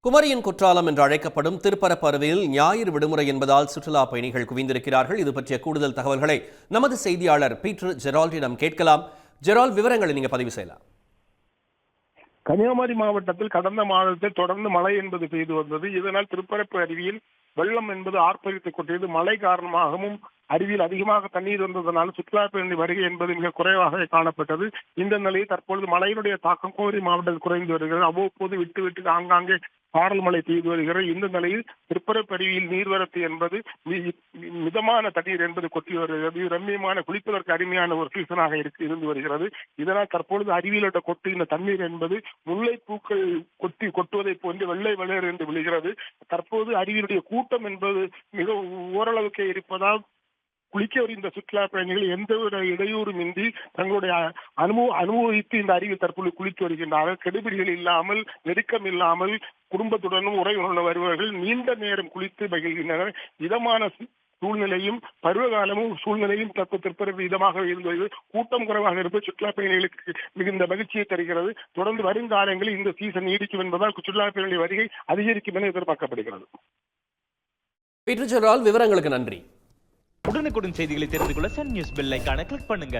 குமரியின் குற்றாலம் என்று அழைக்கப்படும் திருப்பரப்பு அருவியில் ஞாயிறு விடுமுறை என்பதால் சுற்றுலா பயணிகள் குவிந்திருக்கிறார்கள். இது பற்றிய கூடுதல் தகவல்களை நமது செய்தியாளர் பீட்டர் ஜெரால்டிடம் கேட்கலாம். ஜெரால்ட், விவரங்களை நீங்க பதிவு செய்யலாம். கன்னியாகுமரி மாவட்டத்தில் கடந்த மாதத்தில் தொடர்ந்து மழை என்பது பெய்து வந்தது. இதனால் திருப்பரப்பு அருவியில் வெள்ளம் என்பது ஆர்ப்பரித்துக் கொண்டது. மழை காரணமாகவும் அருவியில் அதிகமாக தண்ணீர் வந்ததனால் சுற்றுலா பயணி வருகை என்பது மிக குறைவாக காணப்பட்டது. இந்த நிலையில் தற்பொழுது மழையினுடைய தாக்கம் குமரி மாவட்டத்தில் குறைந்து வருகிறது. அவ்வப்போது விட்டு விட்டு ஆங்காங்கே சாரல் மழை பெய்து வருகிறது. இந்த நிலையில் திருப்பரப்பு அருவியில் நீர்வரத்து என்பது மிதமான தண்ணீர் என்பது கொட்டி வருகிறது. ரம்மியமான குளிப்பதற்கு அருமையான ஒரு சீசனாக இருந்து வருகிறது. இதனால் தற்பொழுது அருவியிலுள்ள கொட்டுகின்ற தண்ணீர் என்பது முல்லை பூக்கள் கொட்டுவதை போன்று வெள்ளை வெள்ளையர் என்று விழுகிறது. தற்போது அருவியினுடைய கூட்டம் என்பது மிக ஓரளவுக்கு இருப்பதால் குளிக்க வருகின்ற சுற்றுலா பயணிகள் எந்தவித இடையூறுமின்றி தங்களுடைய அனுபவித்து இந்த அருவியில் தற்போது குளித்து வருகின்றார்கள். கெடுபிடிகள் இல்லாமல், நெருக்கம் இல்லாமல் குடும்பத்துடனும் உறவினருடன் வருபவர்கள் நீண்ட நேரம் குளித்து மகிழ்கின்றனர். இதமான சூழ்நிலையும் பருவகாலமும் சூழ்நிலையும் திருப்பரப்பு இதமாக இருந்தது. கூட்டம் குறைவாக இருப்பது சுற்றுலா பயணிகளுக்கு மிகுந்த மகிழ்ச்சியை தருகிறது. தொடர்ந்து வருங்காலங்களில் இந்த சீசன் நீடிக்கும் என்பதால் சுற்றுலா பயணிகளின் வருகை அதிகரிக்கும் என எதிர்பார்க்கப்படுகிறது. பீட்டர் ஜெரால்ட், விவரங்களுக்கு நன்றி. உடனுக்குடன் செய்திகளை தெரிந்து கொள்ள சன் நியூஸ் பெல் ஐகானை கிளிக் பண்ணுங்க.